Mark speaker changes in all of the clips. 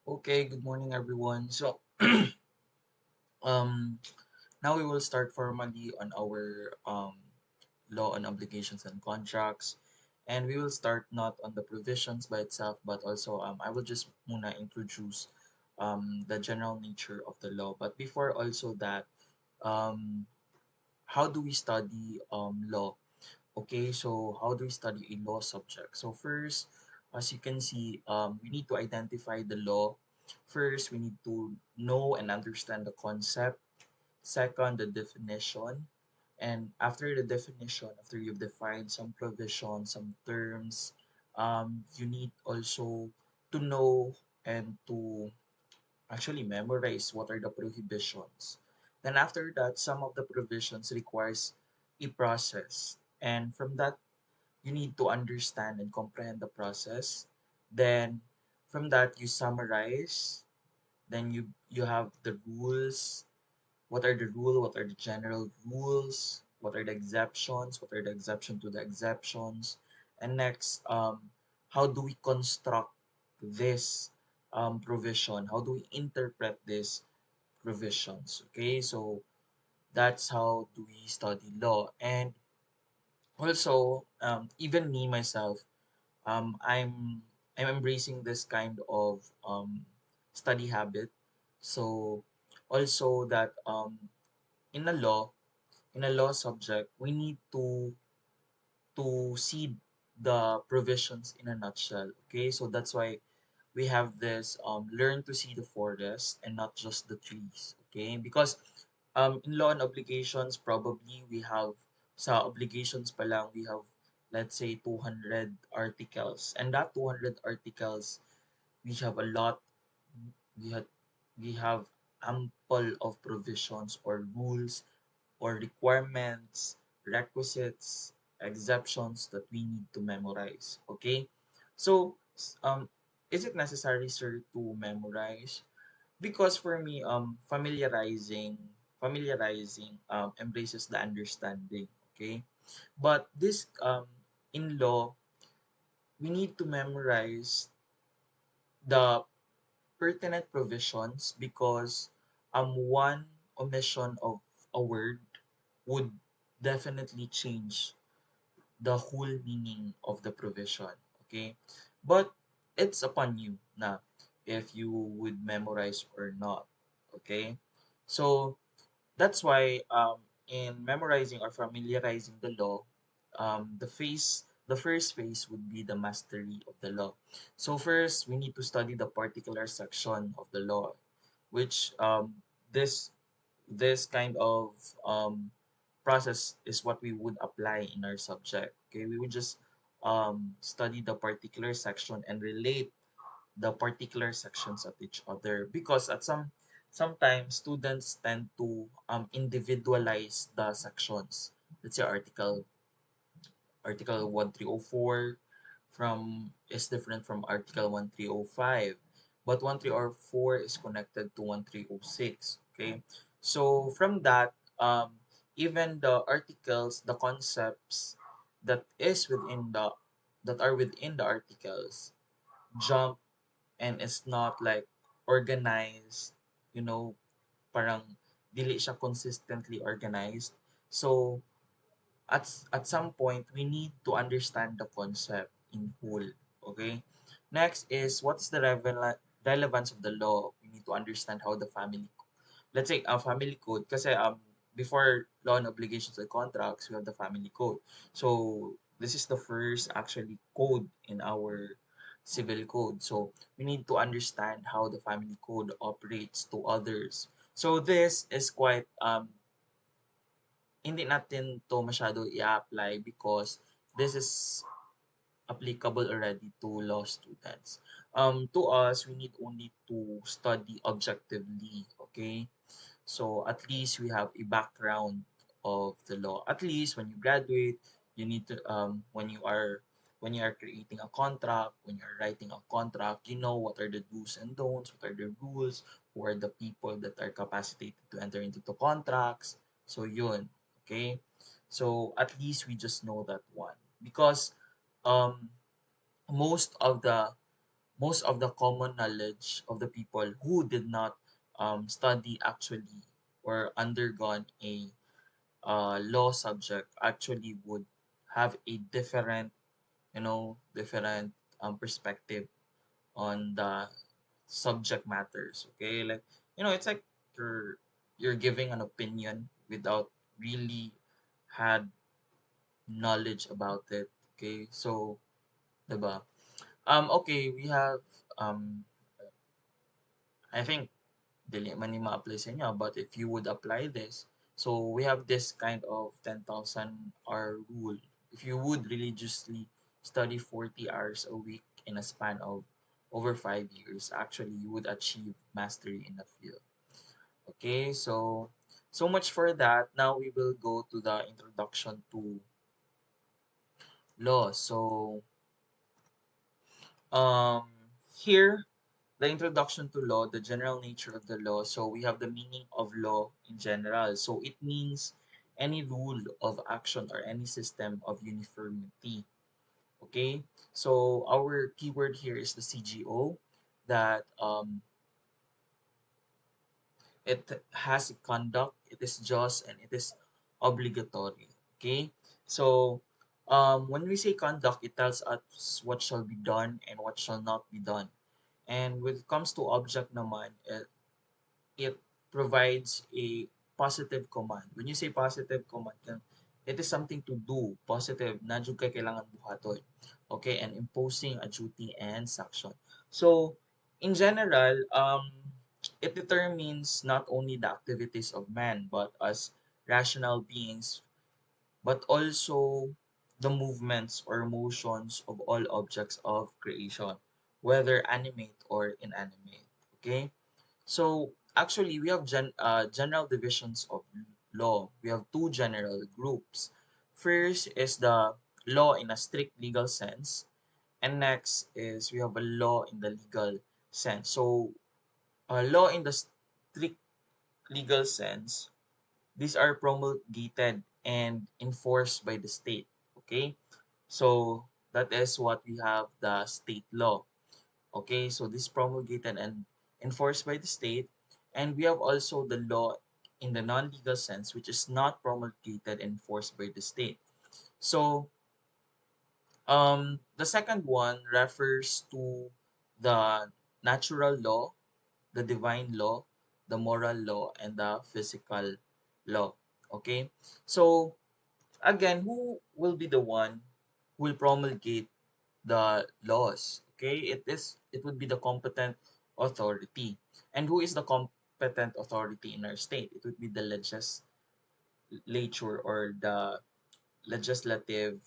Speaker 1: Okay, good morning everyone. Um now we will start formally on our law on obligations and contracts. And we will start not on the provisions by itself, but also I will just muna introduce the general nature of the law. But before also that, um how do we study law? Okay, so how do we study a law subject? So first, as you can see, we need to identify the law. First, we need to know and understand the concept. Second, the definition. And after the definition, after you've defined some provisions, some terms, you need also to know and to actually memorize what are the prohibitions. Then after that, some of the provisions requires a process. And from that, you need to understand and comprehend the process. Then from that, you summarize. Then you have the rules. What are the rule? What are the general rules? What are the exceptions? What are the exception to the exceptions? And next, how do we construct this provision? How do we interpret these provisions? Okay, so that's how do we study law. And also, even me myself, I'm embracing this kind of study habit. So also that in a law in a law subject, we need to see the provisions in a nutshell. Okay, so that's why we have this learn to see the forest and not just the trees. Okay, because in law and obligations, probably we have sa obligations pa lang, we have let's say 200 articles, and that 200 articles we have a lot we have we have ample of provisions or rules or requirements, requisites, exceptions that we need to memorize. Okay? So, is it necessary, sir, to memorize? Because for me, familiarizing embraces the understanding. Okay? But this in law, we need to memorize the pertinent provisions because one omission of a word would definitely change the whole meaning of the provision. Okay, but it's upon you na if you would memorize or not. Okay, so that's why in memorizing or familiarizing the law, the first phase would be the mastery of the law. So first, we need to study the particular section of the law, which this this kind of process is what we would apply in our subject. Okay, we would just study the particular section and relate the particular sections of each other because at sometimes students tend to individualize the sections. Let's say article 1304 from is different from article 1305, but 1304 is connected to 1306. Okay, so from that, even the articles, the concepts that is within the that are within the articles jump and it's not like organized, you know, parang dili siya consistently organized. So at some point we need to understand the concept in full. Okay. Next is what's the relevance of the law. We need to understand how the family, let's say a family code, kasi before law and obligations and contracts we have the family code. So this is the first actually code in our civil code. So we need to understand how the family code operates to others. So this is quite hindi natin to masyado i-apply because this is applicable already to law students. To us, we need only to study objectively, okay? So at least we have a background of the law. At least when you graduate, you need to when you are creating a contract, when you are writing a contract, you know what are the do's and don'ts, what are the rules, who are the people that are capacitated to enter into the contracts. So yun, okay? So at least we just know that one because um most of the most of the common knowledge of the people who did not study actually or undergone a law subject actually would have a different, different perspective on the subject matters. Okay, like, it's like you're you're giving an opinion without really had knowledge about it. Okay, so, diba? Okay, we have um I think dili man ni ma-apply sa inyo, but if you would apply this, so we have this kind of 10,000 hour rule. If you would religiously study 40 hours a week in a span of over 5 years, actually you would achieve mastery in the field. Okay, so much for that. Now we will go to the introduction to law. So um here, the introduction to law, the general nature of the law. So we have the meaning of law in general. So it means any rule of action or any system of uniformity. Okay. So our keyword here is the CGO, that it has a conduct, it is just, and it is obligatory. Okay. So when we say conduct, it tells us what shall be done and what shall not be done. And when it comes to object naman, it provides a positive command. When you say positive command, it is something to do, positive, na jud kay kailangan buhaton. Okay, and imposing a duty and sanction. So, in general, it determines not only the activities of man, but as rational beings, but also the movements or motions of all objects of creation, whether animate or inanimate. Okay? So actually, we have general divisions of law. We have two general groups. First is the law in a strict legal sense, and next is we have a law in the legal sense. So, law in the strict legal sense, these are promulgated and enforced by the state. Okay, so that is what we have, the state law. Okay, so this promulgated and enforced by the state. And we have also the law in the non-legal sense, which is not promulgated and enforced by the state. So, the second one refers to the natural law, the divine law, the moral law, and the physical law. Okay, so again, who will be the one who will promulgate the laws? Okay, it would be the competent authority. And who is the competent authority in our state? It would be the legislature or the legislative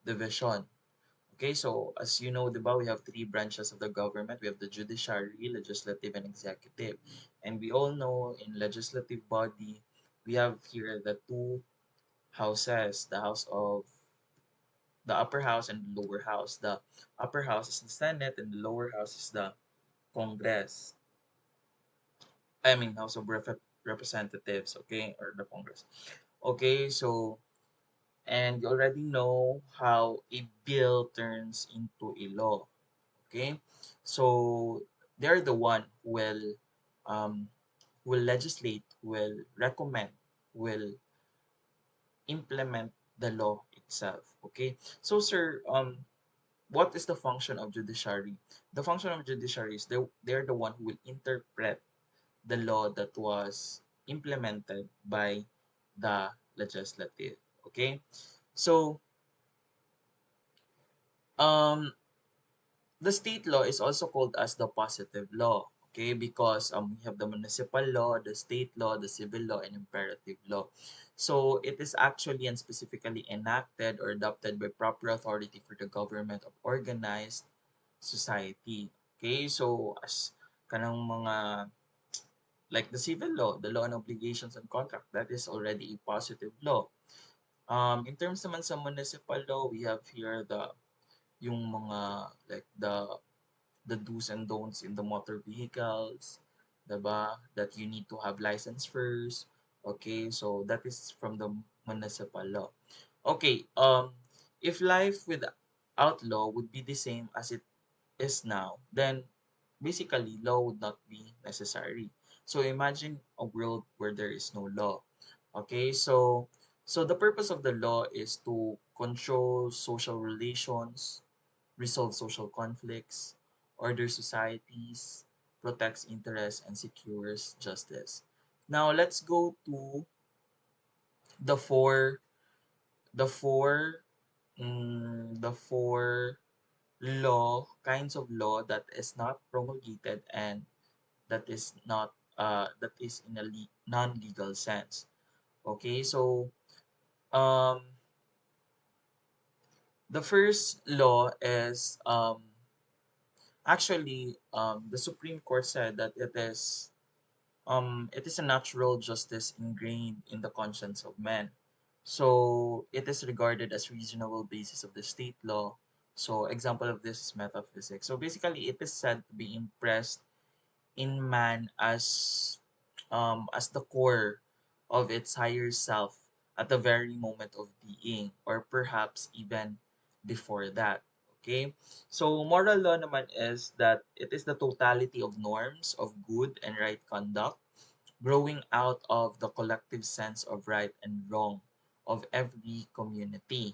Speaker 1: division. Okay, so as you know, diba, we have three branches of the government. We have the judiciary, legislative, and executive. And we all know in legislative body, we have here the two houses, the upper house and the lower house. The upper house is the Senate and the lower house is the Congress. I mean, House of Representatives, okay, or the Congress. Okay, so, and you already know how a bill turns into a law. Okay, so they're the one um, who will legislate, will recommend, will implement the law itself. Okay, so sir, what is the function of judiciary? The function of judiciary is they're the one who will interpret the law that was implemented by the legislative. Okay, so um, the state law is also called as the positive law. Okay, because we have the municipal law, the state law, the civil law, and imperative law. So it is actually and specifically enacted or adopted by proper authority for the government of organized society. Okay, so as kanang mga like the civil law, the law on obligations and contract, that is already a positive law. In terms naman sa municipal law, we have here yung mga like the do's and don'ts in the motor vehicles, diba? That you need to have license first. Okay, so that is from the municipal law. Okay, if life without law would be the same as it is now, then basically law would not be necessary. So imagine a world where there is no law. Okay, so the purpose of the law is to control social relations, resolve social conflicts, order societies, protects interests, and secures justice. Now let's go to the four the four the four law kinds of law that is not promulgated and that is in a non-legal sense. Okay, so um the first law is actually the Supreme Court said that it is a natural justice ingrained in the conscience of men. So it is regarded as reasonable basis of the state law. So example of this is metaphysics. So basically it is said to be impressed in man as the core of its higher self at the very moment of being, or perhaps even before that. Okay? So moral law naman is that it is the totality of norms of good and right conduct growing out of the collective sense of right and wrong of every community.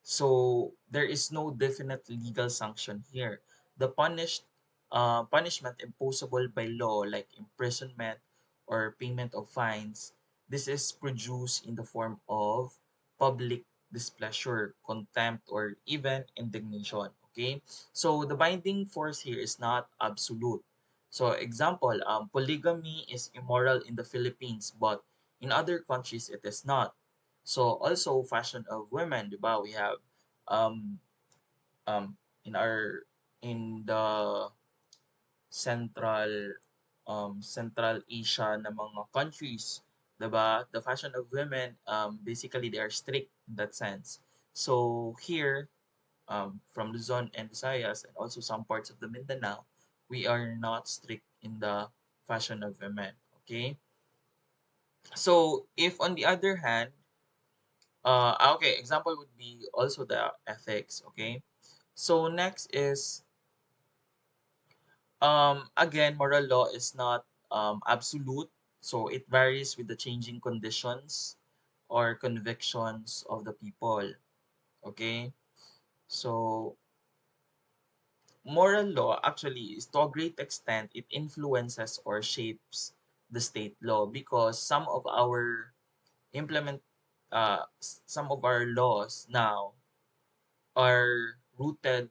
Speaker 1: So there is no definite legal sanction here. The punishment imposable by law, like imprisonment or payment of fines, this is produced in the form of public displeasure, contempt, or even indignation. Okay, so the binding force here is not absolute. So example, polygamy is immoral in the Philippines, but in other countries it is not. So also fashion of women, 'di ba? We have um um in our in the central Central Asia na mga countries, 'di ba? The fashion of women basically they are strict in that sense. So here from Luzon and Visayas and also some parts of the Mindanao, we are not strict in the fashion of women, okay? So if on the other hand, okay, example would be also the ethics, okay? So next is again moral law is not absolute, so it varies with the changing conditions or convictions of the people, okay? So moral law actually is to a great extent it influences or shapes the state law because implement some of our laws now are rooted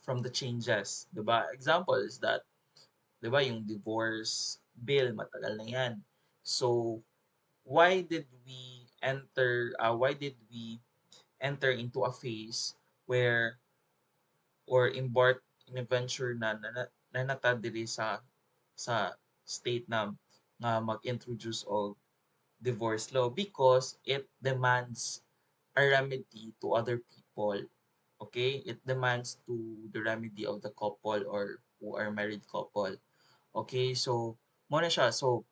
Speaker 1: from the changes, 'di ba? Example is that, 'di ba, yung divorce bill matagal na 'yan. So, why did we enter into a phase where or embark in a venture na natad diri sa state na nga mag-introduce og divorce law because it demands a remedy to other people. Okay? It demands to the remedy of the couple or who are married couple. Okay? So, mo na siya. So,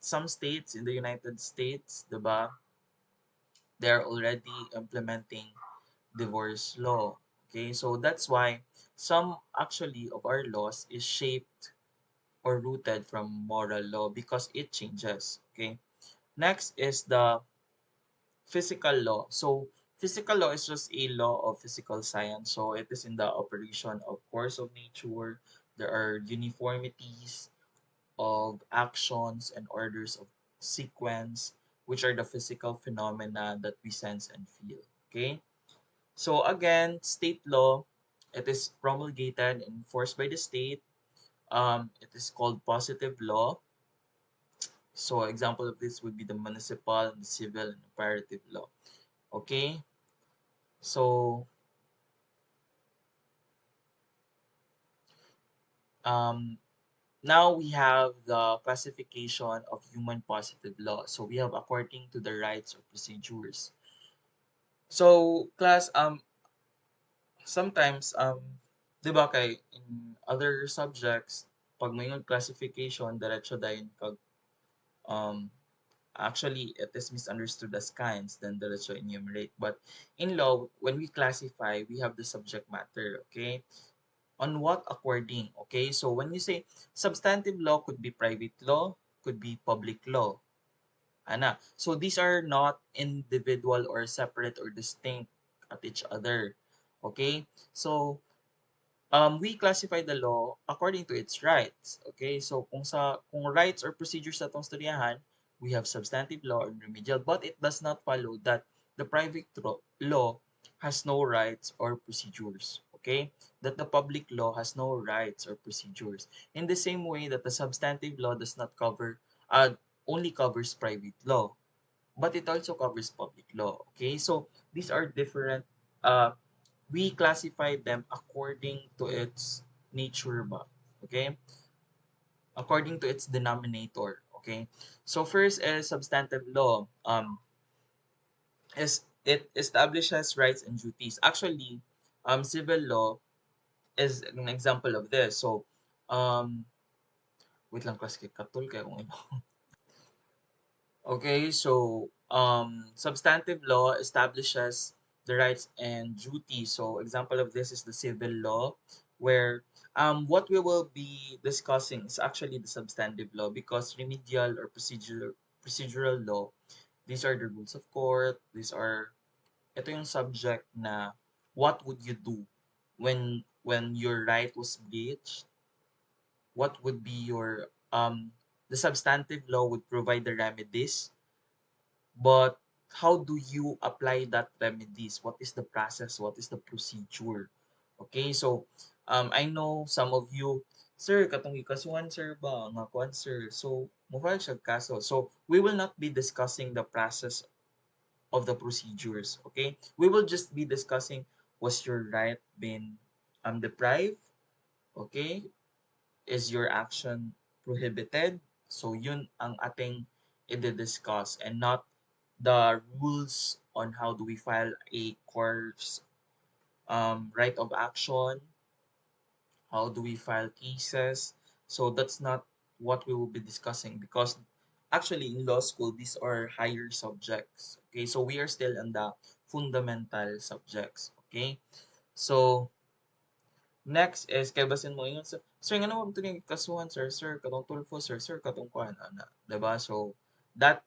Speaker 1: some states in the United States, 'di ba, they're already implementing divorce law. Okay? So, that's why some actually of our laws is shaped or rooted from moral law because it changes. Okay? Next is the physical law. So, physical law is just a law of physical science. So, it is in the operation of course of nature. There are uniformities of actions and orders of sequence, which are the physical phenomena that we sense and feel. Okay? So, again, state law, it is promulgated and enforced by the state. It is called positive law. So, example of this would be the municipal, the civil, and imperative law. Okay? So, um, now we have the classification of human positive law. So, we have according to the rights or procedures. So, class, sometimes, 'di ba kay in other subjects, pag mayong classification, diretso dayon kag, um, actually, it is misunderstood as kinds, then diretso enumerate. But in law, when we classify, we have the subject matter, okay? On what according? Okay, so when you say substantive law, could be private law, could be public law. Ana. So these are not individual or separate or distinct at each other. Okay? So we classify the law according to its rights. Okay? So kung rights or procedures na itong storyahan, we have substantive law and remedial, but it does not follow that the private law has no rights or procedures. Okay? That the public law has no rights or procedures. In the same way that the substantive law does not cover only covers private law, but it also covers public law. Okay, so these are different. We classify them according to its nature ba. Okay, according to its denominator. Okay, so first is substantive law. Is it establishes rights and duties. Actually, civil law is an example of this. So, wait lang kasi katul kaya kung ino. Okay, so substantive law establishes the rights and duties. So example of this is the civil law, where what we will be discussing is actually the substantive law, because remedial or procedural law, these are the rules of court. Ito yung subject na what would you do when your right was breached, what would be your the substantive law would provide the remedies, but how do you apply that remedies? What is the process? What is the procedure? Okay, so I know some of you, sir, katong ikasuhan sir ba nga kuan sir. So mobile siya kaso. So we will not be discussing the process of the procedures. Okay, we will just be discussing, was your right been deprived? Okay, is your action prohibited? So yun ang ating i-discuss, and not the rules on how do we file a course, right of action, how do we file cases. So that's not what we will be discussing, because actually in law school these are higher subjects. Okay, so we are still in the fundamental subjects. Okay, so next is kay basin mo yun, sir nga naman ito yung kasuhan sir, sir katong tulfo sir, sir katong kuhan ana, diba? So that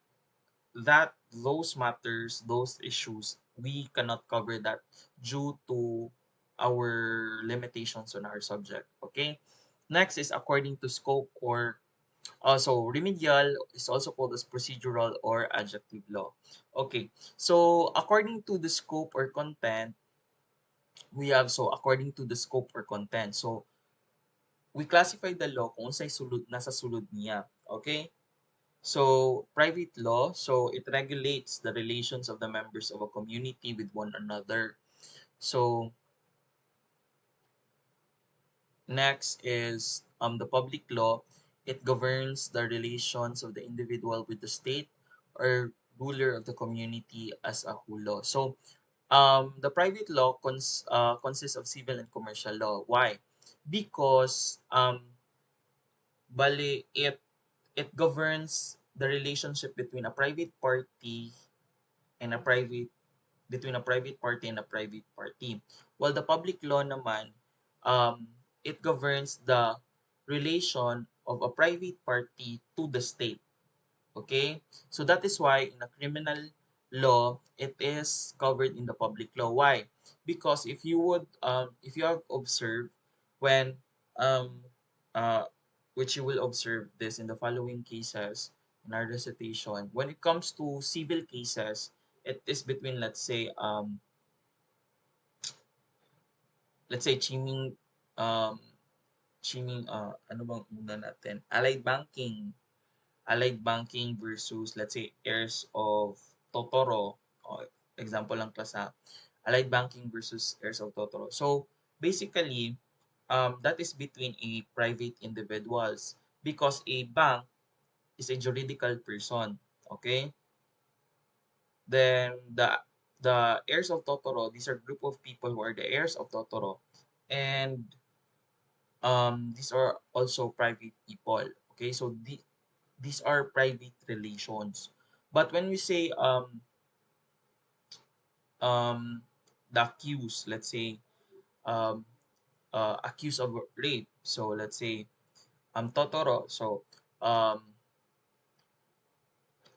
Speaker 1: those matters, those issues, we cannot cover that due to our limitations on our subject. Okay, next is according to scope, or also remedial is also called as procedural or adjective law. Okay, so according to the scope or content, we have, so according to the scope or content, so we classify the law kung unsay sulod nasa sulod niya. Okay? So, private law, so it regulates the relations of the members of a community with one another. So, next is the public law. It governs the relations of the individual with the state or ruler of the community as a whole. So, the private law consists of civil and commercial law. Why? Because bali it governs the relationship between a private party and a private between a private party and a private party. While the public law naman, it governs the relation of a private party to the state. Okay? So that is why in a criminal law, it is covered in the public law. Why? Because if you have observed when, um, uh, which you will observe this in the following cases in our recitation, when it comes to civil cases, it is between, let's say um, ano bang una natin? Allied banking versus, let's say, heirs of Totoro. O, example lang class ha. Allied banking versus heirs of Totoro. So, basically, that is between a private individuals, because a bank is a juridical person. Okay? Then, the heirs of Totoro, these are group of people who are the heirs of Totoro. And these are also private people. Okay? So, these are private relations. But when we say um, the accused, let's say, um, accused of rape. So let's say Totoro. So um,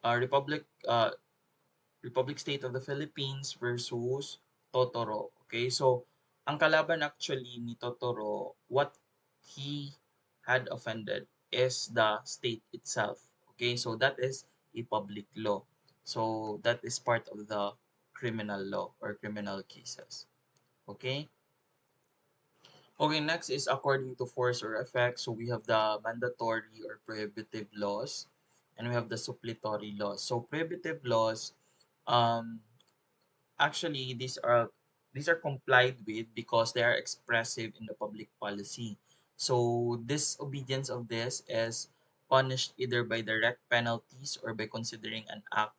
Speaker 1: Republic Republic State of the Philippines versus Totoro. Okay, so ang kalaban actually ni Totoro, what he had offended is the state itself. Okay, so that is a public law. So that is part of the criminal law or criminal cases. Okay. Okay, next is according to force or effect. So we have the mandatory or prohibitive laws, and we have the suppletory laws. So prohibitive laws, um, actually, these are complied with because they are expressive in the public policy. So disobedience of this is punished either by direct penalties or by considering an act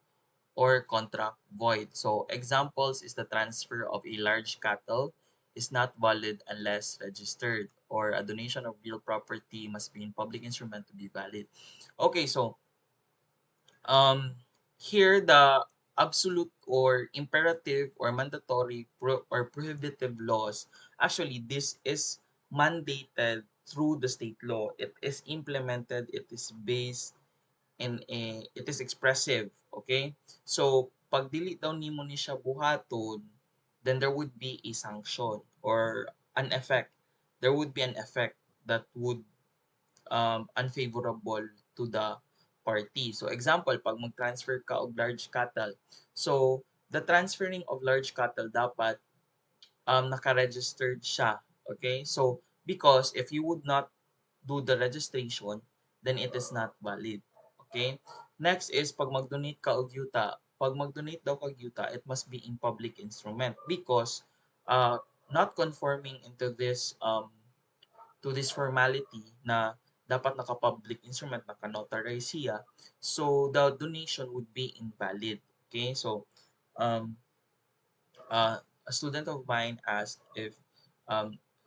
Speaker 1: or contract void. So examples is the transfer of a large cattle is not valid unless registered, or a donation of real property must be in public instrument to be valid. Okay, so um, here, the absolute or imperative or mandatory or prohibitive laws, actually, this is mandated through the state law. It is implemented, it is based it is expressive, okay? So, pag dili daw nimo ni siya buhaton, then there would be a sanction or an effect. There would be an effect that would unfavorable to the party. So example, pag mag-transfer ka og large cattle, so the transferring of large cattle dapat naka-registered siya. Okay? So because if you would not do the registration, then it is not valid. Okay? Next is pag mag-donate ka og yuta, pag mag-donate daw kag yuta, it must be in public instrument because not conforming into this to this formality na dapat naka-public instrument, naka-notarize siya, so the donation would be invalid. Okay? So, um, a student of mine asked if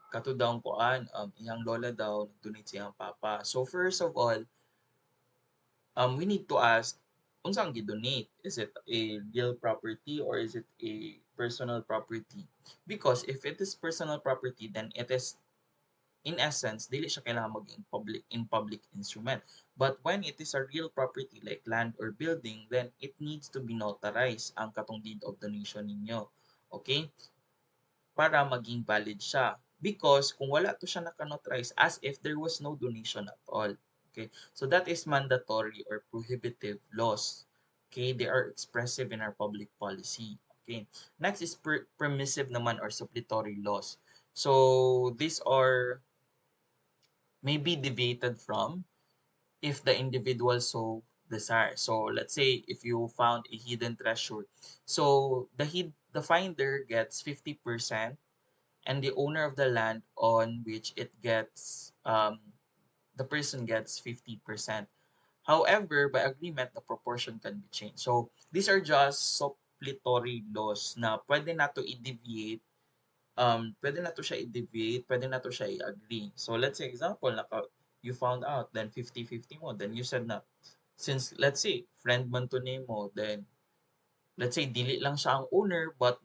Speaker 1: kato daw kuan iyang lola daw nag-donate sa iyang papa. So first of all, we need to ask unsang gi-donate? Is it a real property or is it a personal property? Because if it is personal property, then it is in essence, dili siya kailangan maging public instrument. But when it is a real property like land or building, then it needs to be notarized ang katong deed of donation ninyo. Okay? Para maging valid siya. Because kung wala to siya naka-notarize, as if there was no donation at all. Okay? So that is mandatory or prohibitive laws. Okay? They are expressive in our public policy. Okay? Next is permissive naman or suppletory laws. So these are may be deviated from if the individual so desires. So let's say if you found a hidden treasure, so the finder gets 50% and the owner of the land on which it gets the person gets 50%. However, by agreement, the proportion can be changed. So these are just suppletory laws na pwede na to i-deviate pwede na to siya i-deviate, pwede na to siya i-agree. So let's say example, you found out, then 50-50 mo, then you said na, since let's say, friend man to nimo, then let's say, dili lang siya ang owner, but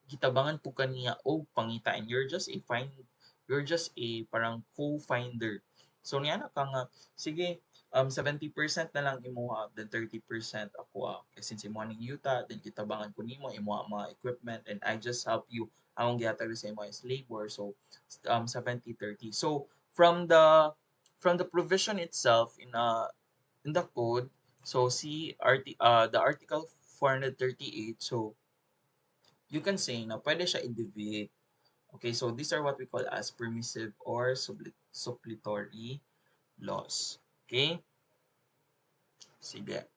Speaker 1: gitabangan po kaniya o pangita, and you're just a parang co-finder. So niya na ka nga, sige, 70% na lang imuha, then 30% ako. Kasi since imuha ning yuta, then kitabangan ko nimo, imuha mga equipment, and I just help you. Akong gihatag sa imo is labor. So 70-30. So from the provision itself in the code, so see the article 438, so you can say na pwede siya i-deviate. Okay, so these are what we call as permissive or suppletory laws. Okay? Sige.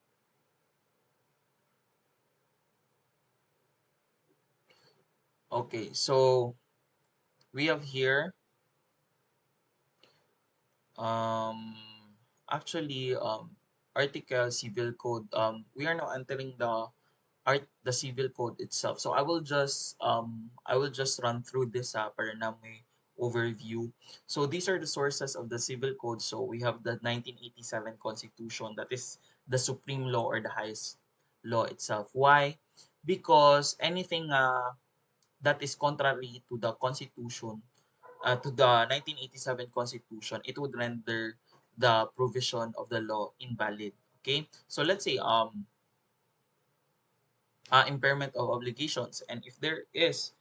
Speaker 1: Okay, so we have here um actually article civil code. We are now entering the civil code itself. So I will just run through this para na may overview. So these are the sources of the civil code. So we have the 1987 Constitution, that is the supreme law or the highest law itself. Why? Because anything that is contrary to the Constitution to the 1987 Constitution, it would render the provision of the law invalid. Okay, so let's say impairment of obligations, and if there is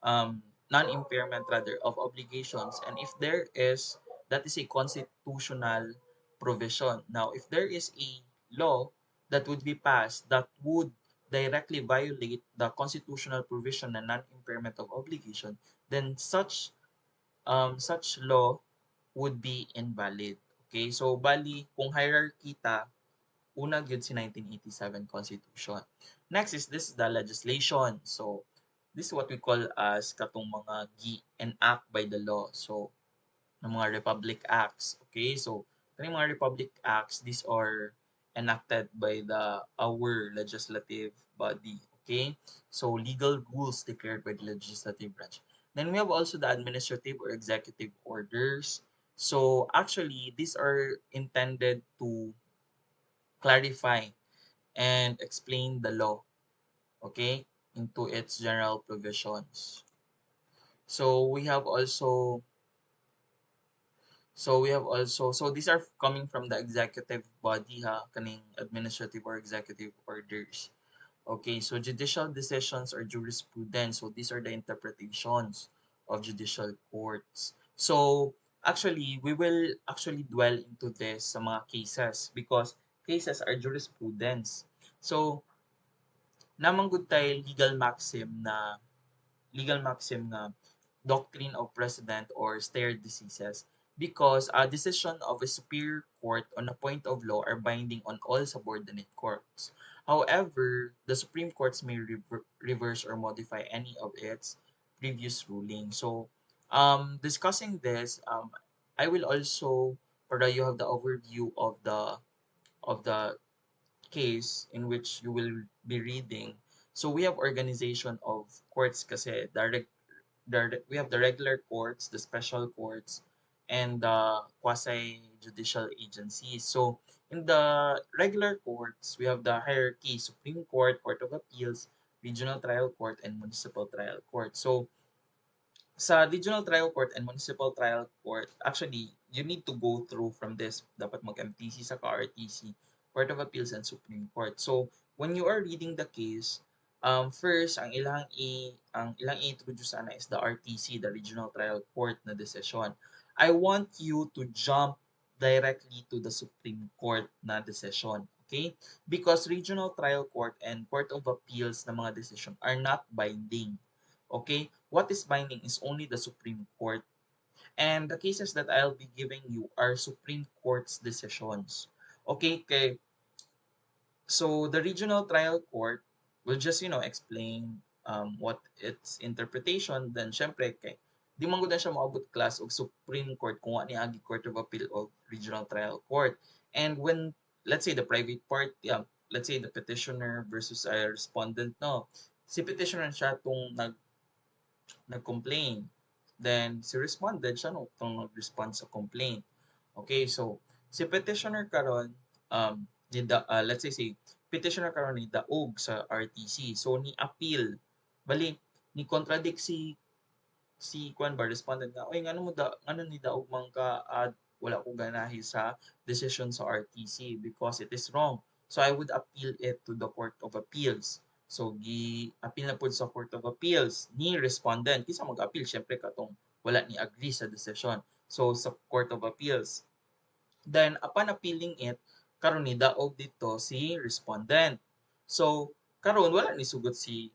Speaker 1: non-impairment rather of obligations, and if there is, that is a constitutional provision. Now if there is a law that would be passed that would directly violate the constitutional provision and non-impairment of obligation, then such law would be invalid. Okay, so bali kung hierarchy ta, una gyud si 1987 Constitution. Next is this is the legislation. So this is what we call as katong mga gi-enact by the law. So ng mga Republic Acts. Okay, so kaning mga Republic Acts, these are enacted by the our legislative body. Okay, so legal rules declared by the legislative branch. Then we have also the administrative or executive orders. So actually, these are intended to clarify and explain the law, okay, into its general provisions. So we have also so these are coming from the executive body ha, kaning administrative or executive orders. Okay, so judicial decisions or jurisprudence. So these are the interpretations of judicial courts. So actually, we will actually dwell into this sa mga cases because cases are jurisprudence. So namang good tayo legal maxim na doctrine of precedent or stare decisis because a decision of a superior court on a point of law are binding on all subordinate courts. However, the Supreme Courts may reverse or modify any of its previous ruling. So, discussing this, I will also, para you have the overview of the case in which you will be reading. So we have organization of courts kasi we have the regular courts, the special courts, and the quasi-judicial agencies. So in the regular courts, we have the hierarchy: Supreme Court, Court of Appeals, Regional Trial Court, and Municipal Trial Court. So sa Regional Trial Court and Municipal Trial Court, actually, you need to go through from this. Dapat mag-MTC sa RTC, Court of Appeals, and Supreme Court. So, when you are reading the case, first, ang ilang i-introduce sana is the RTC, the Regional Trial Court na decision. I want you to jump directly to the Supreme Court na decision. Okay? Because Regional Trial Court and Court of Appeals na mga decision are not binding. Okay? What is binding is only the Supreme Court. And the cases that I'll be giving you are Supreme Court's decisions. Okay? So the Regional Trial Court will just, explain what its interpretation. Then, syempre, di man gud na siya maabot class og Supreme Court kung ani agi Court of Appeal o Regional Trial Court. And when, let's say, the private party, let's say the petitioner versus a respondent, no, si petitioner siya itong nag-complain. Then, si respondent, siya no, itong nag-respond sa complaint. Okay, so, si petitioner karon let's say, si petitioner karon ni daog sa RTC. So, ni appeal. Bali, ni contradict si kwan ba respondent nga, oy ngano mo ngano ni daog man ka wala ko ganahi sa decision sa RTC because it is wrong. So I would appeal it to the Court of Appeals. So gi-appeal na pud sa Court of Appeals ni respondent. Kisa mag-appeal syempre katong wala ni agree sa decision. So sa Court of Appeals. Then upon appealing it, karon ni daog dito si respondent. So karon wala ni sugot si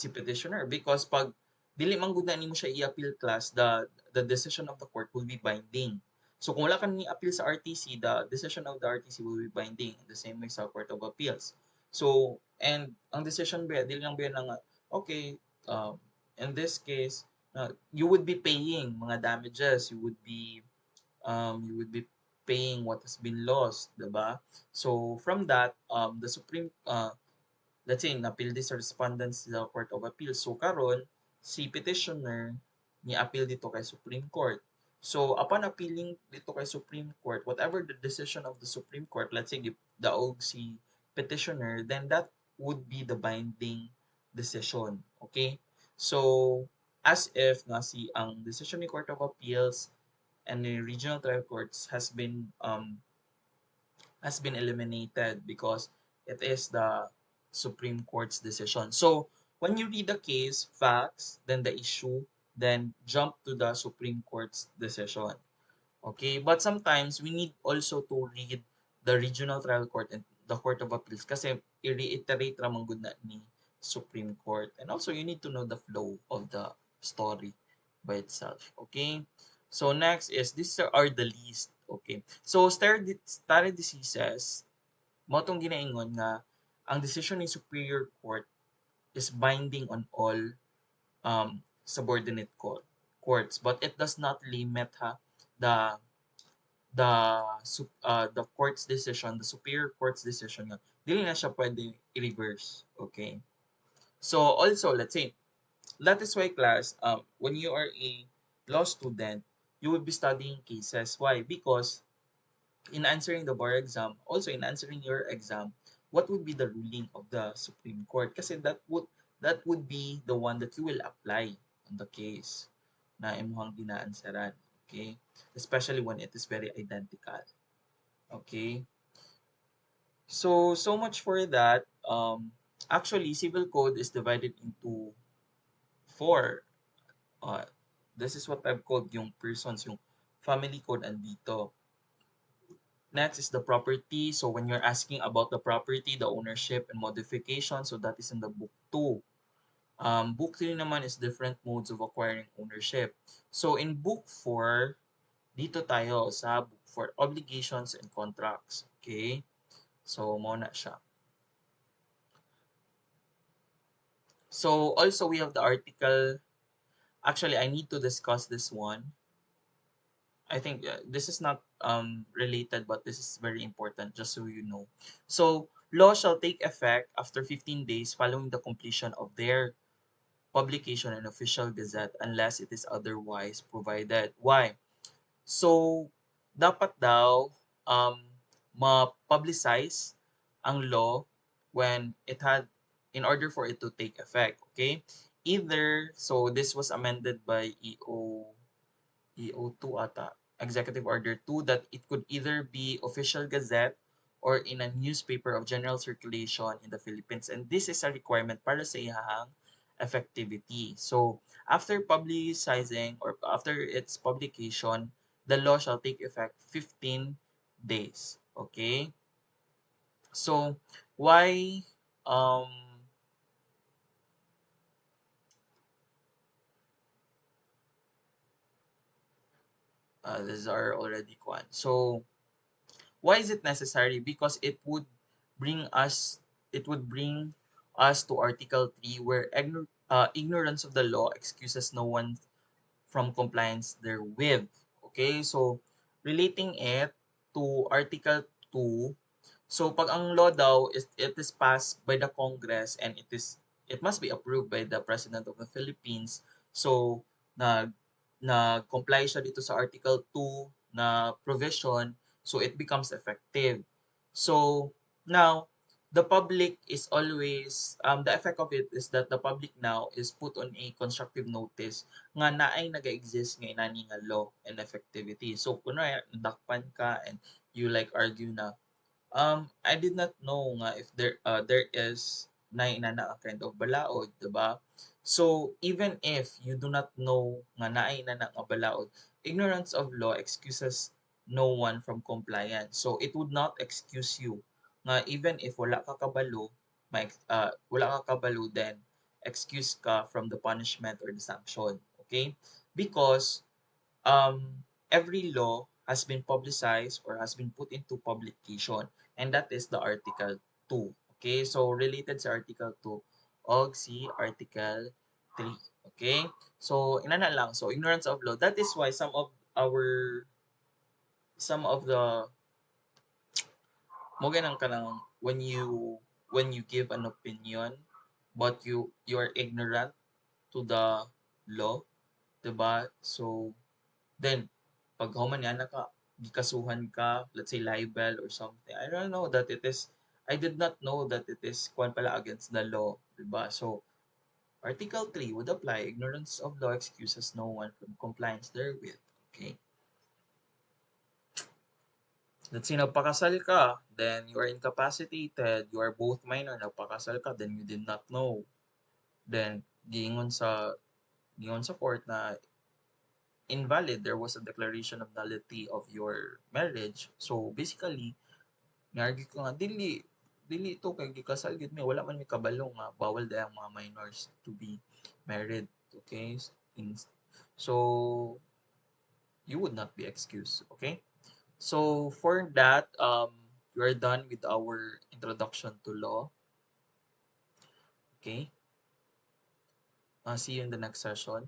Speaker 1: petitioner because pag dili man gud na nimo siya i-appeal class, the decision of the court will be binding. So kung wala ka ni appeal sa RTC, the decision of the RTC will be binding the same way sa Court of Appeals. So and ang decision ba dili lang ba nga okay, in this case you would be paying mga damages, you would be paying what has been lost, diba? So from that the Supreme let's say na-appeal this respondents sa Court of Appeal. So karon si petitioner ni appeal dito kay Supreme Court. So upon appealing dito kay Supreme Court, whatever the decision of the Supreme Court, let's say daog si petitioner, then that would be the binding decision. Okay? So as if nga si ang decision ni Court of Appeals and the regional trial courts has been eliminated because it is the Supreme Court's decision. So when you read the case, facts, then the issue, then jump to the Supreme Court's decision. Okay, but sometimes we need also to read the regional trial court and the Court of Appeals kasi i-reiterate ramang good na ni Supreme Court. And also you need to know the flow of the story by itself. Okay? So next is these are the list. Okay. So stare diseases mo tong ginaingon nga ang decision ni Superior Court is binding on all subordinate courts, but it does not limit the the court's decision, the superior court's decision nga dili na siya pwede i-reverse. Okay? So also, let's say, that is why class, when you are a law student, you will be studying cases. Why? Because in answering the bar exam, also in answering your exam, what would be the ruling of the Supreme Court? Kasi that would be the one that you will apply on the case na imuhang ginaansaran. Okay? Especially when it is very identical. Okay? So much for that. Actually, civil code is divided into four. Uh, this is what I've called yung persons, yung family code andito. Next is the property. So when you're asking about the property, the ownership, and modification, so that is in the book 2. Book 3 naman is different modes of acquiring ownership. So in book 4, dito tayo sa book 4, obligations and contracts. Okay? So, mauna siya. So, also we have the article. Actually, I need to discuss this one. I think this is not related, but this is very important, just so you know. So, law shall take effect after 15 days following the completion of their publication in official gazette unless it is otherwise provided. Why? So, dapat daw ma-publicize ang law when it had, in order for it to take effect. Okay? Either, so this was amended by EO2 ata, Executive Order 2, that it could either be official gazette or in a newspaper of general circulation in the Philippines. And this is a requirement para sa ihang effectivity. So, after publicizing or after its publication, the law shall take effect 15 days. Okay? So, why um these are already kwan. So, why is it necessary? Because it would bring us to Article 3 where ignorance of the law excuses no one from compliance therewith. Okay? So, relating it to Article 2, so pag ang law daw is it is passed by the Congress and it must be approved by the President of the Philippines. So, na comply siya dito sa Article 2 na provision, so it becomes effective. So, now the public is always the effect of it is that the public now is put on a constructive notice nga naay naga-exist nga inani nga law and effectivity. So kunwari dakpan ka and you like argue na I did not know nga if there is na inana a kind of balaod, 'di ba? So even if you do not know nga naay inana nga balaod, ignorance of law excuses no one from compliance. So it would not excuse you nga even if wala ka kabalo, then excuse ka from the punishment or the sanction. Okay? Because every law has been publicized or has been put into publication, and that is the Article 2. Okay, so related sa Article 2, og si Article 3. Okay, so inana lang, so ignorance of law, that is why some of the mo ganang kanang when you give an opinion but you are ignorant to the law, 'di ba? So then, pag human yan ka, gikasuhan ka, let's say libel or something. I don't know that it is, I did not know that it is kwan pala against the law, 'di ba? So, Article 3 would apply. Ignorance of law excuses no one from compliance therewith. Okay? Let's say nagpakasal ka, then you are incapacitated, you are both minor, nagpakasal ka, then you did not know. Then, giingon sa court na invalid, there was a declaration of nullity of your marriage. So, basically, nargi ko nga, dili ito kay gikasal gid mi, wala man mi kabalo nga bawal dayang mga minors to be married. Okay? In, so, you would not be excused. Okay? So for that, we are done with our introduction to law. Okay. See you in the next session.